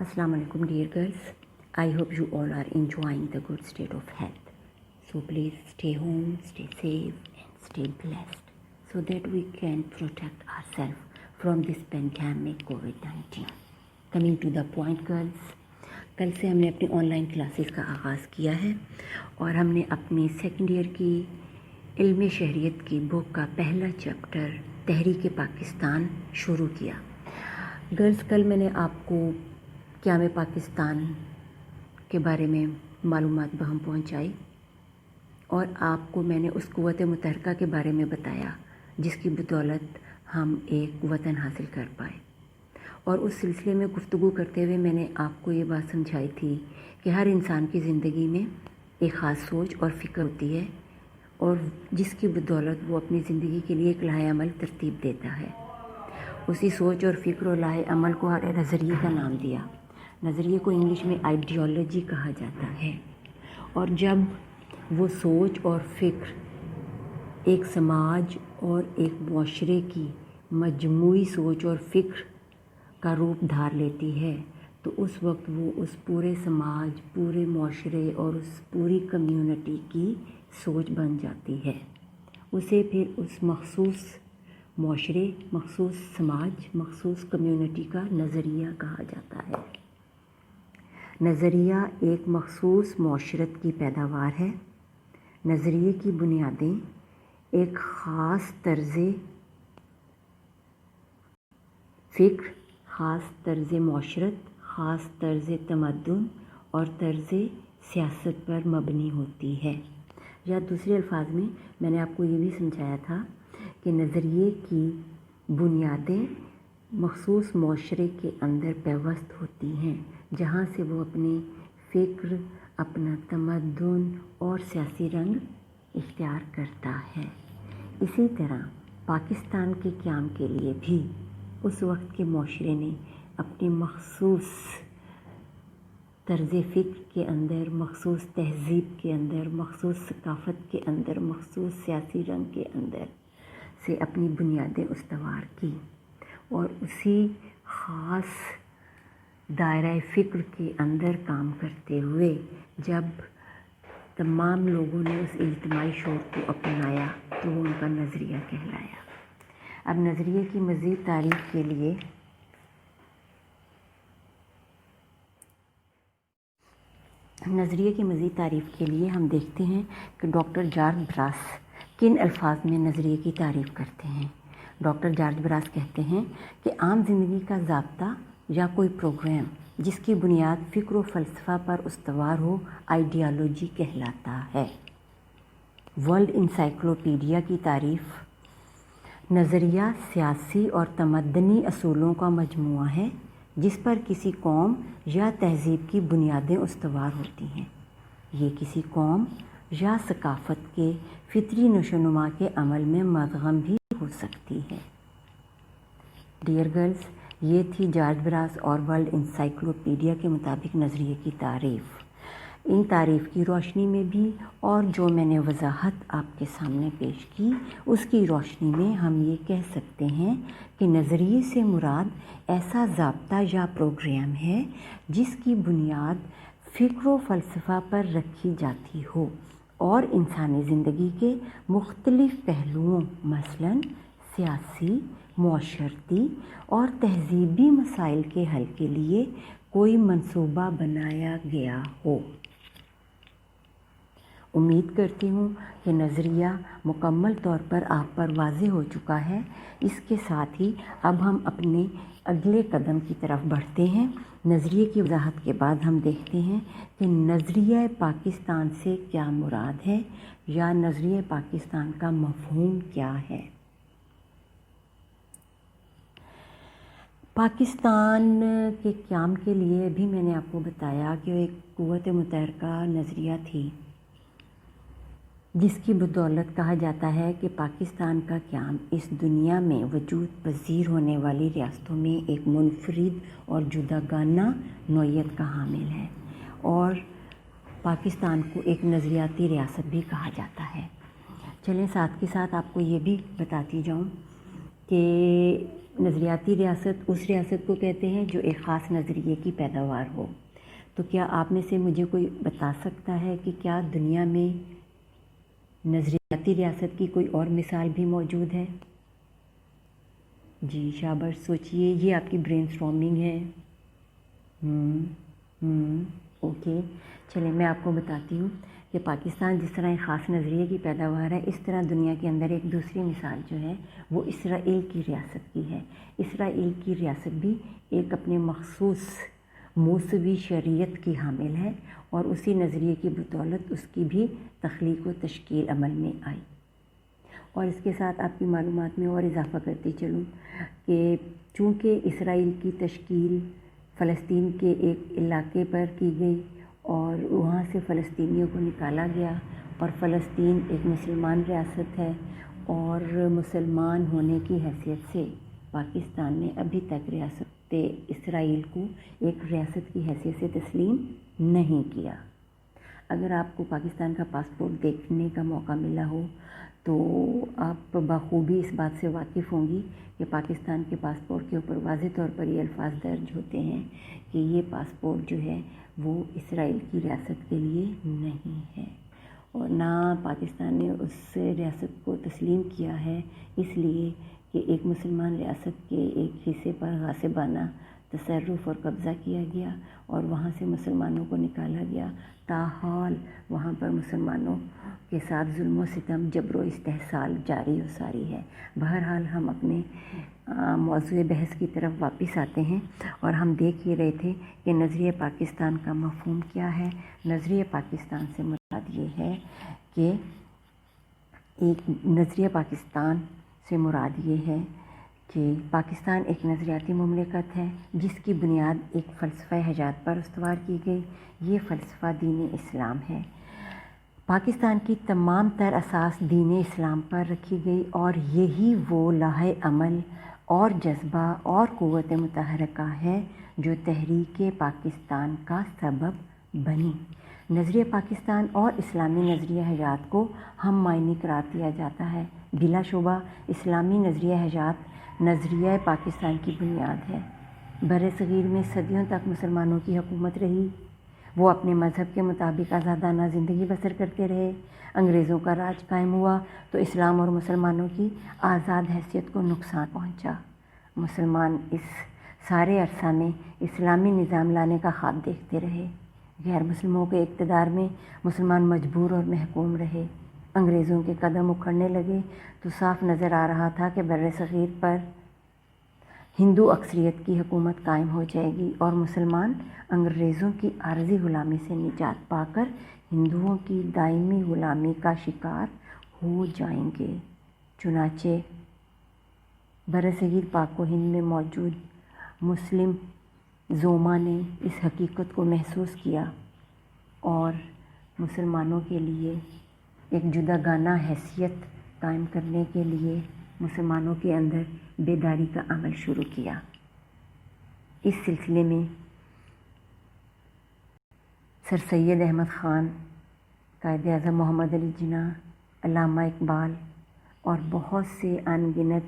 Assalamu alaikum dear girls. I hope you all are enjoying the good state of health. So please stay home, stay safe and stay blessed so that we can protect ourselves from this pandemic COVID-19. Coming to the point girls, कल से हमने अपनी online classes का आगाज़ किया है और हमने अपनी सेकेंड ईयर की इल्म शहरियत की बुक का पहला चैप्टर तहरीक पाकिस्तान शुरू किया। गर्ल्स, कल मैंने आपको क़याम पाकिस्तान के बारे में मालूमात बहम पहुंचाई और आपको मैंने उस क़ुव्वत मुतहरका के बारे में बताया जिसकी बदौलत हम एक वतन हासिल कर पाए। और उस सिलसिले में गुफ्तगू करते हुए मैंने आपको ये बात समझाई थी कि हर इंसान की ज़िंदगी में एक ख़ास सोच और फ़िक्र होती है और जिसकी बदौलत वो अपनी ज़िंदगी के लिए एक लाहे अमल तरतीब देता है। उसी सोच और फ़िक्र और लाहे अमल को हर नज़रिए का नाम दिया। नज़रिए को इंग्लिश में आइडियोलॉजी कहा जाता है। और जब वो सोच और फ़िक्र एक समाज और एक माशरे की मजमूई सोच और फ़िक्र का रूप धार लेती है तो उस वक्त वो उस पूरे समाज, पूरे माशरे और उस पूरी कम्युनिटी की सोच बन जाती है। उसे फिर उस मखसूस माशरे, मखसूस समाज, मखसूस कम्युनिटी का नज़रिया कहा जाता है। नज़रिया एक मखसूस माशरत की पैदावार है। नज़रिए की बुनियादें एक ख़ास तर्ज़ फ़िक्र, ख़ास तर्ज़ माशरत, ख़ास तर्ज़ तमद्दुन और तर्ज़ सियासत पर मबनी होती है। या दूसरे अल्फाज में मैंने आपको ये भी समझाया था कि नज़रिए की बुनियादें मखसूस माशरे के अंदर पेवस्त होती हैं जहाँ से वो अपनी फ़िक्र, अपना तमद्दुन और सियासी रंग इख्तियार करता है। इसी तरह पाकिस्तान के क़याम के लिए भी उस वक्त के माशरे ने अपनी मखसूस तर्ज़ फ़िक्र के अंदर, मखसूस तहज़ीब के अंदर, मखसूस सकाफ़त के अंदर, मखसूस सियासी रंग के अंदर से अपनी बुनियादें उस्तवार की और उसी ख़ास दायरा फ़िक्र के अंदर काम करते हुए जब तमाम लोगों ने उस इज्तिमाई शौक़ को अपनाया तो वो उनका नज़रिया कहलाया। अब नज़रिए की मज़ीद तारीफ़ के लिए हम देखते हैं कि डॉक्टर जॉर्ज ब्रास किन अल्फाज में नज़रिए की तारीफ़ करते हैं। डॉक्टर जॉर्ज ब्रास कहते हैं कि आम ज़िंदगी का ज़ाब्ता या कोई प्रोग्राम जिसकी बुनियाद फ़िक्र व फ़लसफ़ा पर उस्तवार हो आइडियोलॉजी कहलाता है। वर्ल्ड इंसाइक्लोपीडिया की तारीफ़ नज़रिया सियासी और तमद्दनी असूलों का मजमूआ है जिस पर किसी कौम या तहज़ीब की बुनियादें उस्तवार होती हैं। ये किसी कौम या सकाफ़त के फ़ितरी नशोनुमा के अमल में मदगम भी हो सकती है। डियर गर्ल्स, ये थी जॉर्ज ब्रास और वर्ल्ड इंसाइक्लोपीडिया के मुताबिक नज़रिए की तारीफ़। इन तारीफ़ की रोशनी में भी और जो मैंने वजाहत आपके सामने पेश की उसकी रोशनी में हम ये कह सकते हैं कि नज़रिए से मुराद ऐसा ज़ाब्ता या प्रोग्राम है जिसकी बुनियाद फ़िक्र व फ़लसफ़ा पर रखी जाती हो और इंसानी ज़िंदगी के मुख्तलिफ़ पहलुओं मसलन सियासी, मुआशरती और तहज़ीबी मसाइल के हल के लिए कोई मंसूबा बनाया गया हो। उम्मीद करती हूँ कि नज़रिया मुकम्मल तौर पर आप पर वाज़ेह हो चुका है। इसके साथ ही अब हम अपने अगले कदम की तरफ बढ़ते हैं। नज़रिए की वजाहत के बाद हम देखते हैं कि नज़रिया पाकिस्तान से क्या मुराद है या नज़रिया पाकिस्तान का मफ़हूम क्या है। पाकिस्तान के क़याम के लिए भी मैंने आपको बताया कि एक क़ुव्वत मुतहरका नज़रिया थी जिसकी बदौलत कहा जाता है कि पाकिस्तान का क़याम इस दुनिया में वजूद पज़ीर होने वाली रियासतों में एक मुनफरिद और जुदागाना नौइयत का हामिल है और पाकिस्तान को एक नज़रियाती रियासत भी कहा जाता है। चलें साथ के साथ आपको ये भी बताती जाऊँ कि نظریاتی ریاست اس ریاست کو کہتے ہیں جو ایک خاص نظریے کی پیداوار ہو۔ تو کیا آپ میں سے مجھے کوئی بتا سکتا ہے کہ کیا دنیا میں نظریاتی ریاست کی کوئی اور مثال بھی موجود ہے؟ جی شاباش، سوچئے، یہ آپ کی برین اسٹارمنگ ہے۔ اوکے، چلیں میں آپ کو بتاتی ہوں کہ پاکستان جس طرح ایک خاص نظریے کی پیداوار ہے، اس طرح دنیا کے اندر ایک دوسری مثال جو ہے وہ اسرائیل کی ریاست کی ہے۔ اسرائیل کی ریاست بھی ایک اپنے مخصوص موسوی شریعت کی حامل ہے، اور اسی نظریے کی بدولت اس کی بھی تخلیق و تشکیل عمل میں آئی۔ اور اس کے ساتھ آپ کی معلومات میں اور اضافہ کرتی چلوں کہ چونکہ اسرائیل کی تشکیل فلسطین کے ایک علاقے پر کی گئی اور وہاں سے فلسطینیوں کو نکالا گیا، اور فلسطین ایک مسلمان ریاست ہے، اور مسلمان ہونے کی حیثیت سے پاکستان نے ابھی تک ریاست اسرائیل کو ایک ریاست کی حیثیت سے تسلیم نہیں کیا۔ اگر آپ کو پاکستان کا پاسپورٹ دیکھنے کا موقع ملا ہو تو آپ بخوبی اس بات سے واقف ہوں گی کہ پاکستان کے پاسپورٹ کے اوپر واضح طور پر یہ الفاظ درج ہوتے ہیں کہ یہ پاسپورٹ جو ہے وہ اسرائیل کی ریاست کے لیے نہیں ہے، اور نہ پاکستان نے اس ریاست کو تسلیم کیا ہے اس لیے کہ ایک مسلمان ریاست کے ایک حصے پر غاصبانہ تصرف اور قبضہ کیا گیا اور وہاں سے مسلمانوں کو نکالا گیا۔ تاحال وہاں پر مسلمانوں کے ساتھ ظلم و ستم، جبر و استحصال جاری و ساری ہے۔ بہرحال ہم اپنے موضوع بحث کی طرف واپس آتے ہیں، اور ہم دیکھ ہی رہے تھے کہ نظریہ پاکستان کا مفہوم کیا ہے۔ نظریہ پاکستان سے مراد یہ ہے کہ نظریہ پاکستان سے مراد یہ ہے کہ پاکستان ایک نظریاتی مملکت ہے جس کی بنیاد ایک فلسفہ حیات پر استوار کی گئی۔ یہ فلسفہ دین اسلام ہے۔ پاکستان کی تمام تر اساس دین اسلام پر رکھی گئی، اور یہی وہ لوحۂ عمل اور جذبہ اور قوت متحرکہ ہے جو تحریک پاکستان کا سبب بنی۔ نظریہ پاکستان اور اسلامی نظریہ حیات کو ہم معنی قرار دیا جاتا ہے۔ بلا شبہ اسلامی نظریہ حیات نظریہ پاکستان کی بنیاد ہے۔ برصغیر میں صدیوں تک مسلمانوں کی حکومت رہی، وہ اپنے مذہب کے مطابق آزادانہ زندگی بسر کرتے رہے۔ انگریزوں کا راج قائم ہوا تو اسلام اور مسلمانوں کی آزاد حیثیت کو نقصان پہنچا۔ مسلمان اس سارے عرصہ میں اسلامی نظام لانے کا خواب دیکھتے رہے۔ غیر مسلموں کے اقتدار میں مسلمان مجبور اور محکوم رہے۔ انگریزوں کے قدم اکھڑنے لگے تو صاف نظر آ رہا تھا کہ برصغیر پر ہندو اکثریت کی حکومت قائم ہو جائے گی، اور مسلمان انگریزوں کی عارضی غلامی سے نجات پا کر ہندوؤں کی دائمی غلامی کا شکار ہو جائیں گے۔ چنانچہ برصغیر پاک و ہند میں موجود مسلم زعما نے اس حقیقت کو محسوس کیا اور مسلمانوں کے لیے ایک جداگانہ حیثیت قائم کرنے کے لیے مسلمانوں کے اندر بیداری کا عمل شروع کیا۔ اس سلسلے میں سر سید احمد خان، قائد اعظم محمد علی جناح، علامہ اقبال اور بہت سے ان گنت